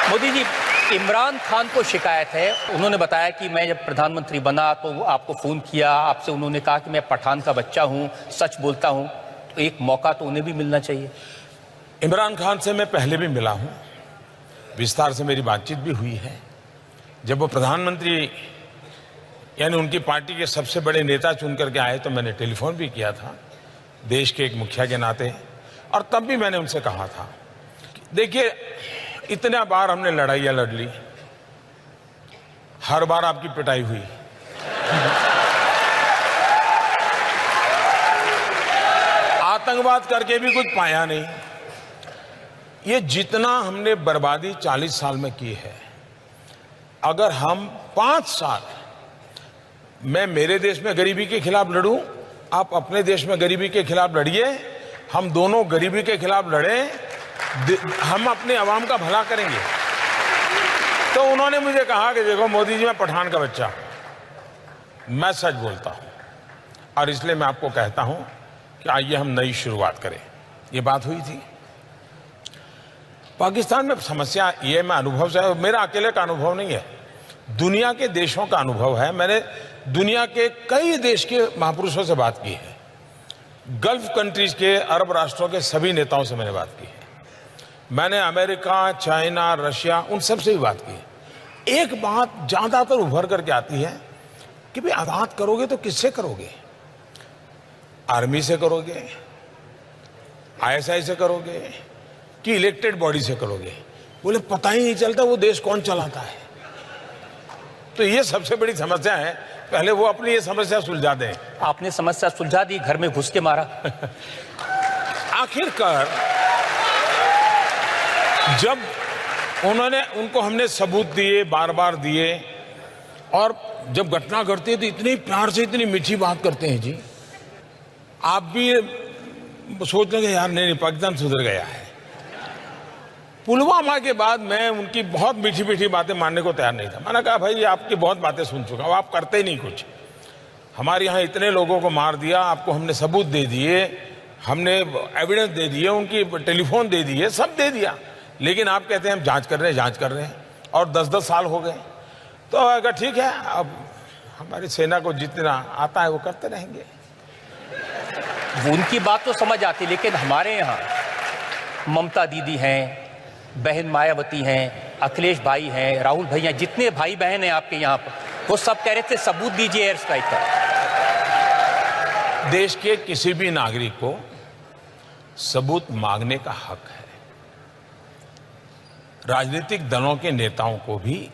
मोदी जी, इमरान खान को शिकायत है, उन्होंने बताया कि मैं जब प्रधानमंत्री बना तो आपको फोन किया, आपसे उन्होंने कहा कि मैं पठान का बच्चा हूं, सच बोलता हूं, तो एक मौका तो उन्हें भी मिलना चाहिए। इमरान खान से मैं पहले भी मिला हूं, विस्तार से मेरी बातचीत भी हुई है। जब वो प्रधानमंत्री यानी उनकी पार्टी के सबसे बड़े नेता चुन करके आए तो मैंने टेलीफोन भी किया था, देश के एक मुखिया के नाते, और तब भी मैंने उनसे कहा था, देखिए इतना बार हमने लड़ाइयां लड़ ली, हर बार आपकी पिटाई हुई। आतंकवाद करके भी कुछ पाया नहीं। ये जितना हमने बर्बादी 40 साल में की है, अगर हम 5 साल मैं मेरे देश में गरीबी के खिलाफ लड़ूं, आप अपने देश में गरीबी के खिलाफ लड़िए, हम दोनों गरीबी के खिलाफ लड़ें, हम अपने अवाम का भला करेंगे। तो उन्होंने मुझे कहा कि देखो मोदी जी, मैं पठान का बच्चा, मैं सच बोलता हूं, और इसलिए मैं आपको कहता हूं कि आइए हम नई शुरुआत करें। ये बात हुई थी। पाकिस्तान में समस्या ये मैं अनुभव से, मेरा अकेले का अनुभव नहीं है, दुनिया के देशों का अनुभव है। मैंने दुनिया के कई देश के महापुरुषों से बात की है, गल्फ कंट्रीज के, अरब राष्ट्रों के सभी नेताओं से मैंने बात की है, मैंने अमेरिका, चाइना, रशिया, उन सब से भी बात की है। एक बात ज्यादातर उभर करके आती है कि भाई आज़ाद करोगे तो किससे करोगे? आर्मी से करोगे, आईएसआई से करोगे, कि इलेक्टेड बॉडी से करोगे? बोले पता ही नहीं चलता वो देश कौन चलाता है। तो ये सबसे बड़ी समस्या है, पहले वो अपनी ये समस्या सुलझा दें। आपने समस्या सुलझा दी, घर में घुस के मारा। आखिरकार जब उनको हमने सबूत दिए, बार बार दिए, और जब घटना घटती है तो इतनी प्यार से, इतनी मीठी बात करते हैं जी, आप भी सोच लेंगे यार नहीं पाकिस्तान सुधर गया है। पुलवामा के बाद मैं उनकी बहुत मीठी मीठी बातें मानने को तैयार नहीं था। मैंने कहा भाई आपकी बहुत बातें सुन चुका हूं, आप करते ही नहीं कुछ। हमारे यहाँ इतने लोगों को मार दिया, आपको हमने सबूत दे दिए, हमने एविडेंस दे दिए, उनकी टेलीफोन दे दिए, सब दे दिया, लेकिन आप कहते हैं हम जांच कर रहे हैं, और 10-10 साल हो गए। तो अगर ठीक है, अब हमारी सेना को जितना आता है वो करते रहेंगे। उनकी बात तो समझ आती, लेकिन हमारे यहाँ ममता दीदी हैं, बहन मायावती हैं, अखिलेश भाई हैं, राहुल भैया, जितने भाई बहन हैं आपके यहाँ पर, वो सब कह रहे थे सबूत दीजिए एयर स्ट्राइक का। देश के किसी भी नागरिक को सबूत मांगने का हक है। राजनीतिक दलों के नेताओं को भी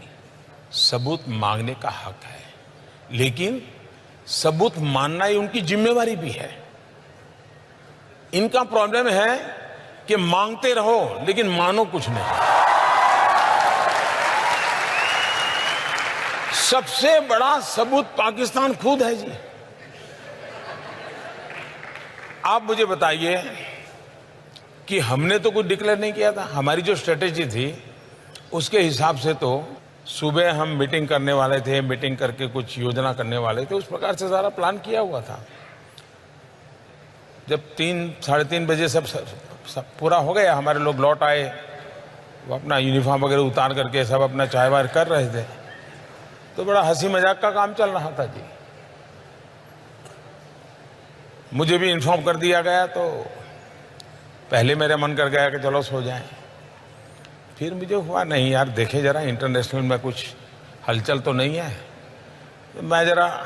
सबूत मांगने का हक है, लेकिन सबूत मानना ही उनकी जिम्मेवारी भी है। इनका प्रॉब्लम है कि मांगते रहो लेकिन मानो कुछ नहीं। सबसे बड़ा सबूत पाकिस्तान खुद है जी। आप मुझे बताइए कि हमने तो कुछ डिक्लेयर नहीं किया था। हमारी जो स्ट्रेटेजी थी उसके हिसाब से तो सुबह हम मीटिंग करने वाले थे, मीटिंग करके कुछ योजना करने वाले थे, उस प्रकार से सारा प्लान किया हुआ था। जब 3-3:30 बजे सब पूरा हो गया, हमारे लोग लौट आए, वो अपना यूनिफॉर्म वगैरह उतार करके सब अपना चाय वाय कर रहे थे, तो बड़ा हंसी मजाक का काम चल रहा था जी। मुझे भी इन्फॉर्म कर दिया गया, तो पहले मेरा मन कर गया कि चलो सो जाएं। फिर मुझे हुआ नहीं यार, देखे जरा इंटरनेशनल में कुछ हलचल तो नहीं है। तो मैं जरा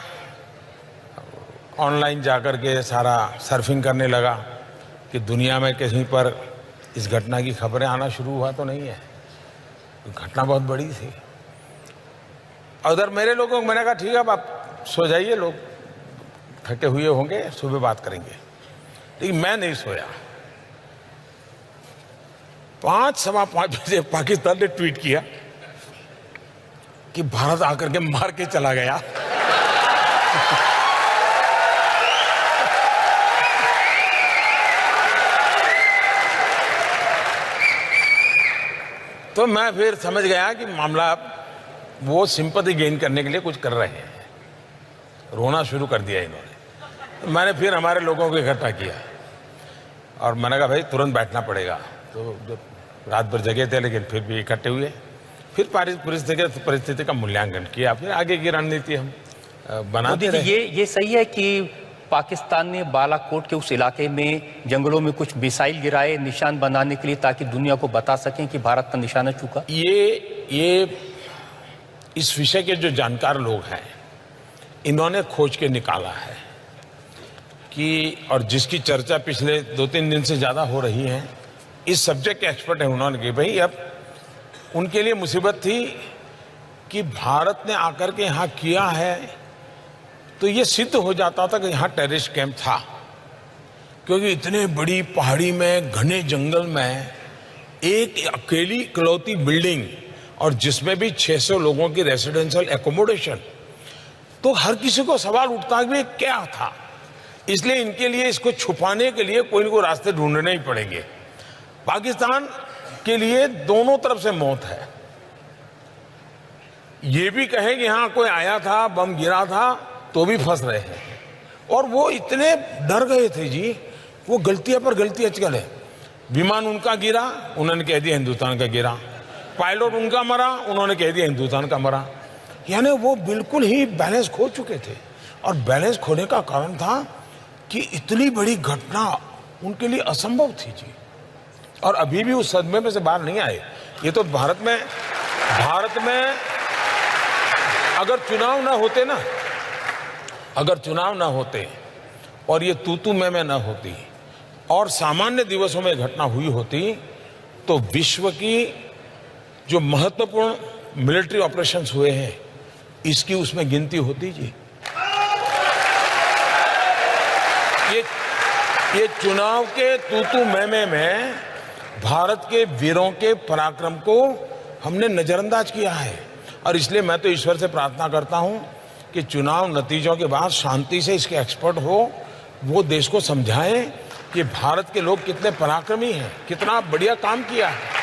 ऑनलाइन जाकर के सारा सर्फिंग करने लगा कि दुनिया में कहीं पर इस घटना की खबरें आना शुरू हुआ तो नहीं है। घटना बहुत बड़ी थी। उधर मेरे लोगों को मैंने कहा ठीक है अब आप सो जाइए, लोग थके हुए होंगे, सुबह बात करेंगे। लेकिन मैं नहीं सोया। 5-5:15 बजे पाकिस्तान ने ट्वीट किया कि भारत आकर के मार के चला गया। तो मैं फिर समझ गया कि मामला वो सिंपैथी गेन करने के लिए कुछ कर रहे हैं। रोना शुरू कर दिया इन्होंने। तो मैंने फिर हमारे लोगों को इकट्ठा किया और मैंने कहा भाई तुरंत बैठना पड़ेगा। तो जब रात भर जगे थे लेकिन फिर भी इकट्ठे हुए फिर परिस्थिति का मूल्यांकन किया, फिर आगे की रणनीति हम बनाते मोदी जी, रहे। ये सही है कि पाकिस्तान ने बालाकोट के उस इलाके में जंगलों में कुछ मिसाइल गिराए निशान बनाने के लिए, ताकि दुनिया को बता सकें कि भारत का निशाना चूका? ये इस विषय के जो जानकार लोग हैं, इन्होंने खोज के निकाला है कि, और जिसकी चर्चा पिछले 2-3 दिन से ज्यादा हो रही है, इस सब्जेक्ट के एक्सपर्ट हैं, उन्होंने कहा भाई अब उनके लिए मुसीबत थी कि भारत ने आकर के यहां किया है तो ये सिद्ध हो जाता था कि यहां टेररिस्ट कैंप था, क्योंकि इतने बड़ी पहाड़ी में घने जंगल में एक अकेली इकलौती बिल्डिंग और जिसमें भी 600 लोगों की रेसिडेंशियल एकोमोडेशन, तो हर किसी को सवाल उठता है कि क्या था। इसलिए इनके लिए इसको छुपाने के लिए कोई न कोई रास्ते ढूंढने ही पड़ेंगे। पाकिस्तान के लिए दोनों तरफ से मौत है। ये भी कहे कि यहां कोई आया था, बम गिरा था, तो भी फंस रहे हैं। और वो इतने डर गए थे जी, वो गलतियां पर गलतियां चले। विमान उनका गिरा, उन्होंने कह दिया हिंदुस्तान का गिरा। पायलट उनका मरा, उन्होंने कह दिया हिंदुस्तान का मरा। यानी वो बिल्कुल ही बैलेंस खो चुके थे। और बैलेंस खोने का कारण था कि इतनी बड़ी घटना उनके लिए असंभव थी जी। और अभी भी उस सदमे में से बाहर नहीं आए। ये तो भारत में अगर चुनाव ना होते ना, अगर चुनाव ना होते और ये तू मैं ना होती और सामान्य दिवसों में घटना हुई होती, तो विश्व की जो महत्वपूर्ण मिलिट्री ऑपरेशंस हुए हैं, इसकी उसमें गिनती होती जी। ये चुनाव के तू मैं में भारत के वीरों के पराक्रम को हमने नजरअंदाज किया है। और इसलिए मैं तो ईश्वर से प्रार्थना करता हूं कि चुनाव नतीजों के बाद शांति से इसके एक्सपर्ट हो, वो देश को समझाएं कि भारत के लोग कितने पराक्रमी हैं, कितना बढ़िया काम किया है।